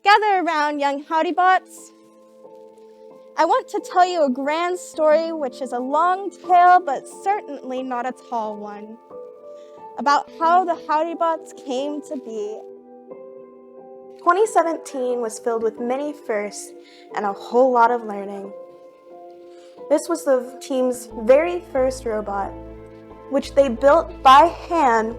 Gather around, young Howdy bots. I want to tell you a grand story which is a long tale but certainly not a tall one, about how the Howdy bots came to be. 2017 was filled with many firsts and a whole lot of learning. This was the team's very first robot, which they built by hand.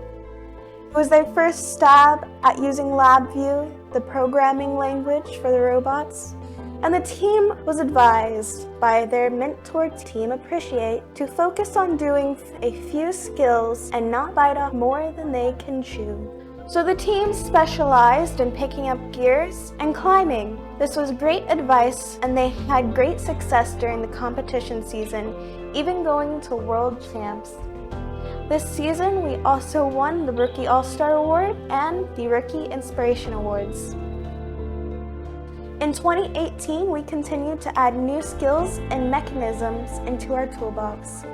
It was their first stab at using LabVIEW, the programming language for the robots, and the team was advised by their mentor Team Appreciate to focus on doing a few skills and not bite off more than they can chew. So the team specialized in picking up gears and climbing. This was great advice, and they had great success during the competition season, even going to World Champs. This season, we also won the Rookie All-Star Award and the Rookie Inspiration Awards. In 2018, we continued to add new skills and mechanisms into our toolbox.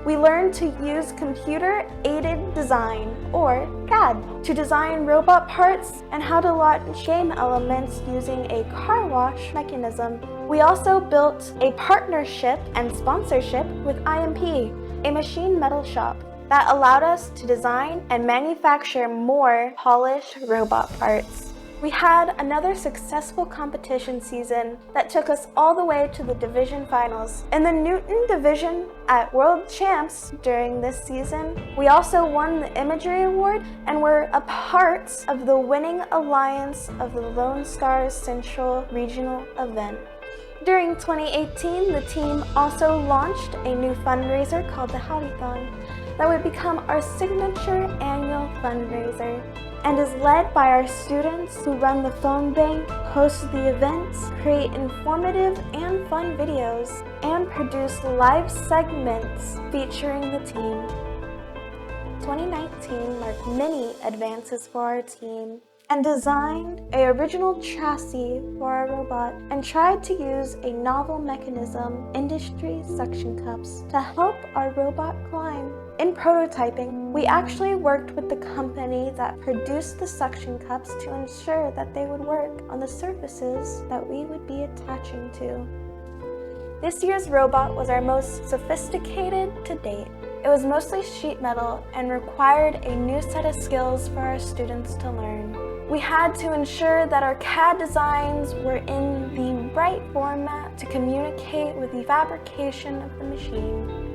We learned to use computer-aided design, or CAD, to design robot parts and how to launch game elements using a car wash mechanism. We also built a partnership and sponsorship with IMP, a machine metal shop, that allowed us to design and manufacture more polished robot parts. We had another successful competition season that took us all the way to the division finals. In the Newton division at World Champs during this season, we also won the Imagery Award and were a part of the winning alliance of the Lone Stars Central Regional event. During 2018, the team also launched a new fundraiser called the Howdython that would become our signature annual fundraiser, and is led by our students who run the phone bank, host the events, create informative and fun videos, and produce live segments featuring the team. 2019 marked many advances for our team, and designed an original chassis for our robot and tried to use a novel mechanism, industry suction cups, to help our robot climb. In prototyping, we actually worked with the company that produced the suction cups to ensure that they would work on the surfaces that we would be attaching to. This year's robot was our most sophisticated to date. It was mostly sheet metal and required a new set of skills for our students to learn. We had to ensure that our CAD designs were in the right format to communicate with the fabrication of the machine,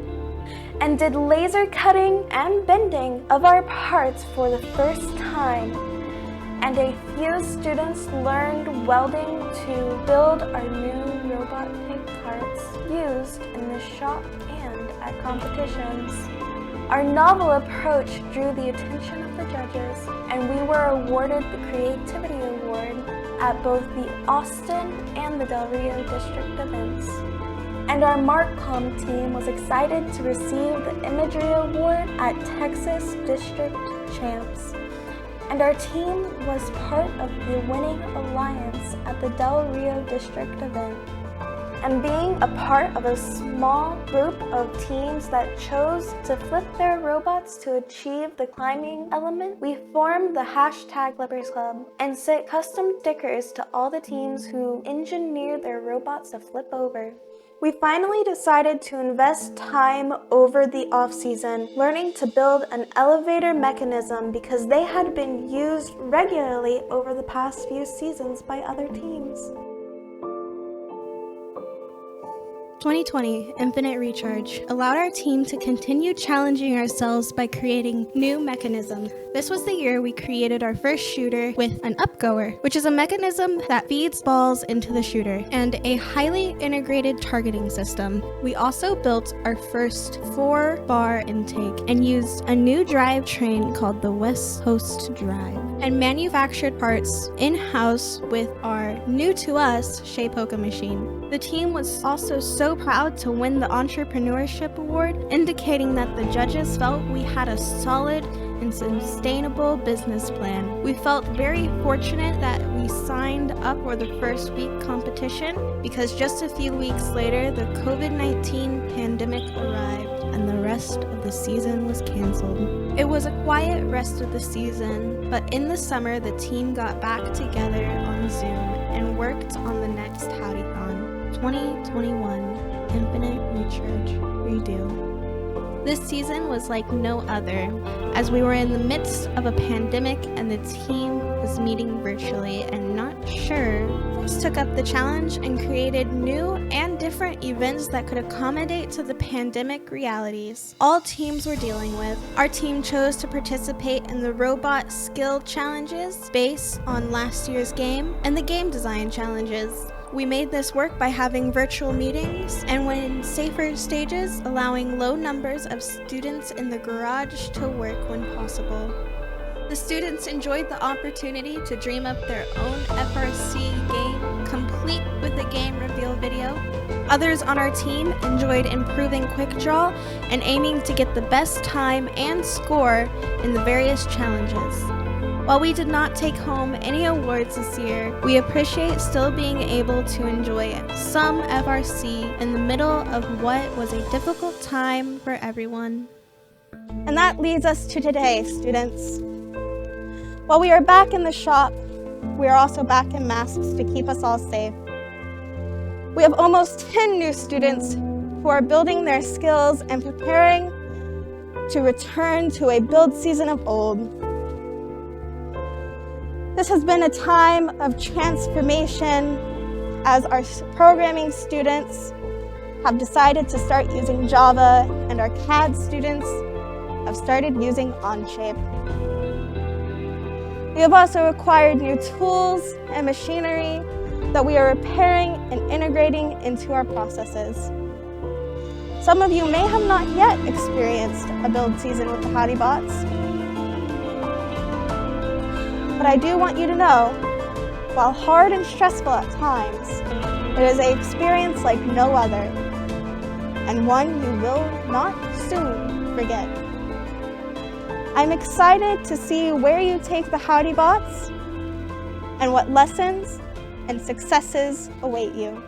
and did laser cutting and bending of our parts for the first time. And a few students learned welding to build our new robot pig parts used in the shop and at competitions. Our novel approach drew the attention of the judges, and we were awarded the Creativity Award at both the Austin and the Del Rio district events. And our MarkCom team was excited to receive the Imagery Award at Texas District Champs. And our team was part of the winning alliance at the Del Rio district event. And being a part of a small group of teams that chose to flip their robots to achieve the climbing element, we formed the #Leopers Club and sent custom stickers to all the teams who engineered their robots to flip over. We finally decided to invest time over the off-season learning to build an elevator mechanism because they had been used regularly over the past few seasons by other teams. 2020 Infinite Recharge allowed our team to continue challenging ourselves by creating new mechanisms. This was the year we created our first shooter with an upgoer, which is a mechanism that feeds balls into the shooter, and a highly integrated targeting system. We also built our first 4-bar intake and used a new drivetrain called the West Coast Drive, and manufactured parts in-house with our new-to-us Shapeoka machine. The team was also so proud to win the Entrepreneurship Award, indicating that the judges felt we had a solid and sustainable business plan. We felt very fortunate that we signed up for the first week competition because just a few weeks later, the COVID-19 pandemic arrived and the rest of the season was canceled. It was a quiet rest of the season, but in the summer, the team got back together on Zoom and worked on the next Howdython 2021 Infinite Recharge Redo. This season was like no other, as we were in the midst of a pandemic and the team was meeting virtually and not sure. First took up the challenge and created new and different events that could accommodate to the pandemic realities all teams were dealing with. Our team chose to participate in the robot skill challenges based on last year's game and the game design challenges. We made this work by having virtual meetings and when safer stages, allowing low numbers of students in the garage to work when possible. The students enjoyed the opportunity to dream up their own FRC game, complete with a game reveal video. Others on our team enjoyed improving quick draw and aiming to get the best time and score in the various challenges. While we did not take home any awards this year, we appreciate still being able to enjoy some FRC in the middle of what was a difficult time for everyone. And that leads us to today, students. While we are back in the shop, we are also back in masks to keep us all safe. We have almost 10 new students who are building their skills and preparing to return to a build season of old. This has been a time of transformation as our programming students have decided to start using Java and our CAD students have started using Onshape. We have also acquired new tools and machinery that we are repairing and integrating into our processes. Some of you may have not yet experienced a build season with the Howdy bots, but I do want you to know, while hard and stressful at times, it is an experience like no other, and one you will not soon forget. I'm excited to see where you take the Howdy bots and what lessons and successes await you.